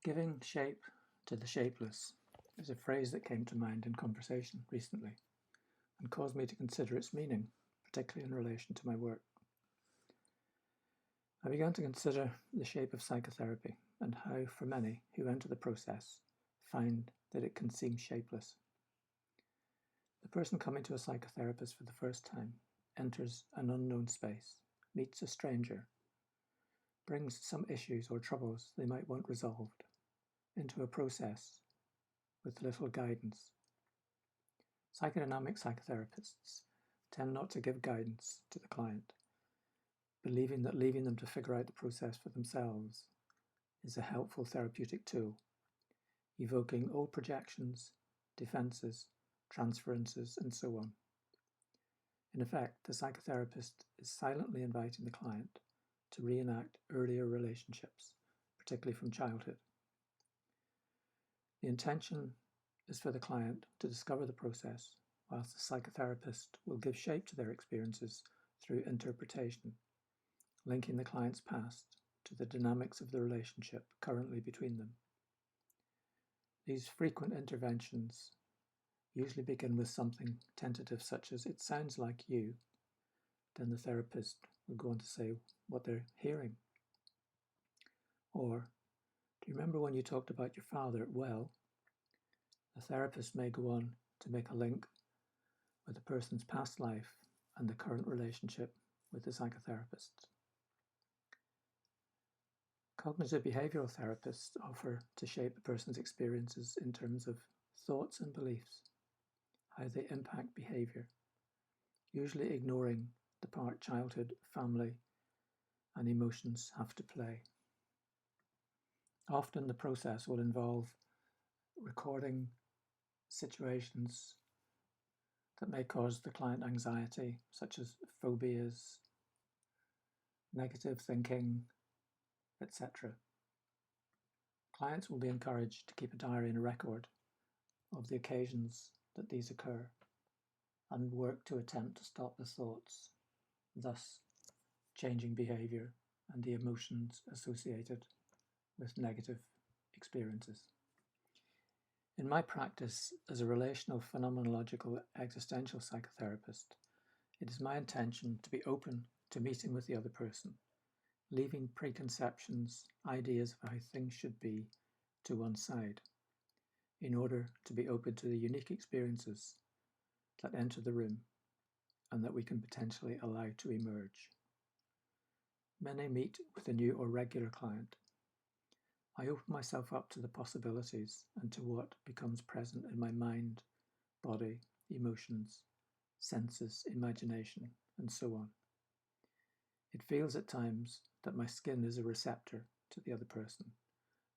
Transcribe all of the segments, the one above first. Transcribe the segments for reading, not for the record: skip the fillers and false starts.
Giving shape to the shapeless is a phrase that came to mind in conversation recently and caused me to consider its meaning, particularly in relation to my work. I began to consider the shape of psychotherapy and how, for many who enter the process, find that it can seem shapeless. The person coming to a psychotherapist for the first time enters an unknown space, meets a stranger, brings some issues or troubles they might want resolved into a process with little guidance. Psychodynamic psychotherapists tend not to give guidance to the client, believing that leaving them to figure out the process for themselves is a helpful therapeutic tool, evoking old projections, defenses, transferences, and so on. In effect, the psychotherapist is silently inviting the client to reenact earlier relationships, particularly from childhood. The intention is for the client to discover the process, whilst the psychotherapist will give shape to their experiences through interpretation, linking the client's past to the dynamics of the relationship currently between them. These frequent interventions usually begin with something tentative such as, "It sounds like you." Then the therapist will go on to say what they're hearing. Or, "Do you remember when you talked about your father? Well," the therapist may go on to make a link with the person's past life and the current relationship with the psychotherapist. Cognitive behavioral therapists offer to shape a person's experiences in terms of thoughts and beliefs, how they impact behavior, usually ignoring the part childhood, family, and emotions have to play. Often the process will involve recording situations that may cause the client anxiety, such as phobias, negative thinking, etc. Clients will be encouraged to keep a diary and a record of the occasions that these occur and work to attempt to stop the thoughts, thus changing behavior and the emotions associated with negative experiences. In my practice as a relational phenomenological existential psychotherapist, it is my intention to be open to meeting with the other person, leaving preconceptions, ideas of how things should be to one side, in order to be open to the unique experiences that enter the room and that we can potentially allow to emerge. Many meet with a new or regular client. I open myself up to the possibilities and to what becomes present in my mind, body, emotions, senses, imagination, and so on. It feels at times that my skin is a receptor to the other person,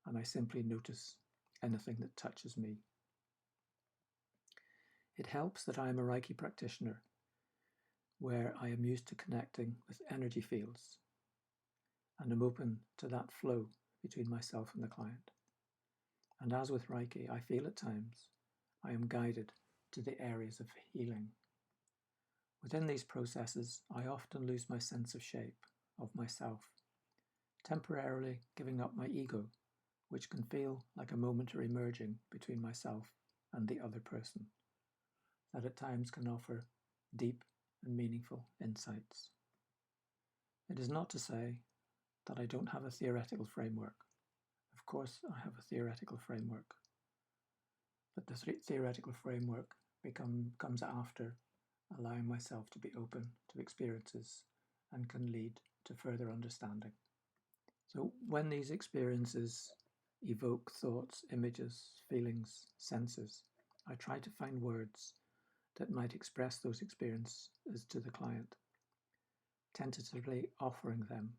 and I simply notice anything that touches me. It helps that I am a Reiki practitioner, where I am used to connecting with energy fields, and am open to that flow between myself and the client. And as with Reiki, I feel at times I am guided to the areas of healing. Within these processes, I often lose my sense of shape, of myself, temporarily giving up my ego, which can feel like a momentary merging between myself and the other person, that at times can offer deep and meaningful insights. It is not to say that I don't have a theoretical framework. Of course, I have a theoretical framework, but the theoretical framework comes after allowing myself to be open to experiences and can lead to further understanding. So when these experiences evoke thoughts, images, feelings, senses, I try to find words that might express those experiences to the client, tentatively offering them,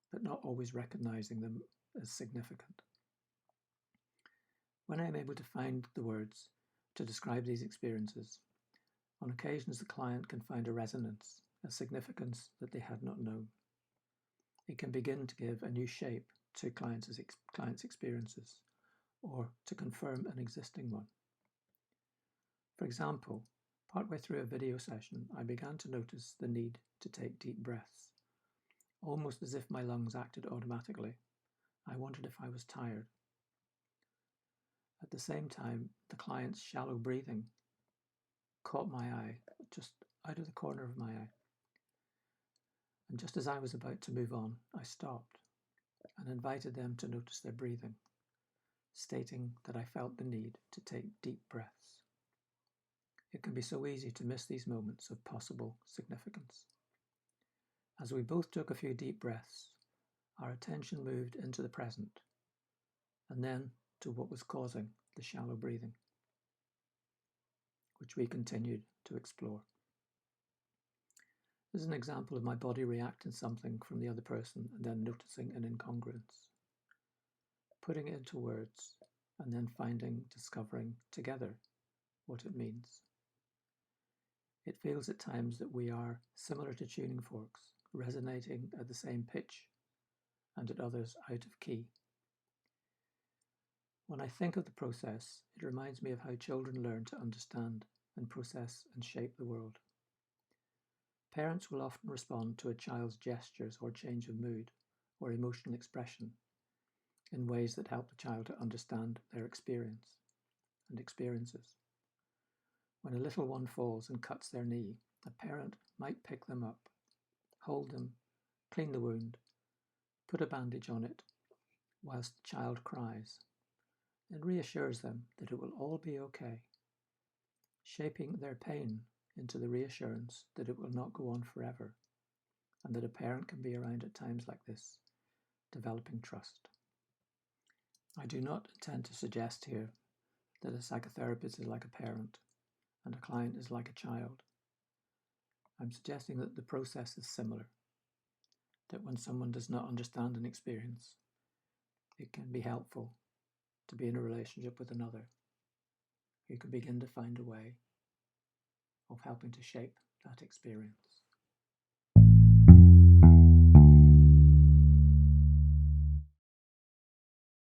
but not always recognizing them as significant. When I am able to find the words to describe these experiences, on occasions the client can find a resonance, a significance that they had not known. It can begin to give a new shape to clients' experiences, or to confirm an existing one. For example, partway through a video session, I began to notice the need to take deep breaths, almost as if my lungs acted automatically, I wondered if I was tired. At the same time, the client's shallow breathing caught my eye, just out of the corner of my eye. And just as I was about to move on, I stopped and invited them to notice their breathing, stating that I felt the need to take deep breaths. It can be so easy to miss these moments of possible significance. As we both took a few deep breaths, our attention moved into the present, and then to what was causing the shallow breathing, which we continued to explore. This is an example of my body reacting to something from the other person and then noticing an incongruence, putting it into words, and then discovering together what it means. It feels at times that we are similar to tuning forks, resonating at the same pitch, and at others out of key. When I think of the process, it reminds me of how children learn to understand and process and shape the world. Parents will often respond to a child's gestures or change of mood or emotional expression in ways that help the child to understand their experience and experiences. When a little one falls and cuts their knee, a parent might pick them up, hold them, clean the wound, put a bandage on it, whilst the child cries, and reassures them that it will all be okay, shaping their pain into the reassurance that it will not go on forever, and that a parent can be around at times like this, developing trust. I do not intend to suggest here that a psychotherapist is like a parent and a client is like a child. I'm suggesting that the process is similar, that when someone does not understand an experience, it can be helpful to be in a relationship with another who can begin to find a way of helping to shape that experience.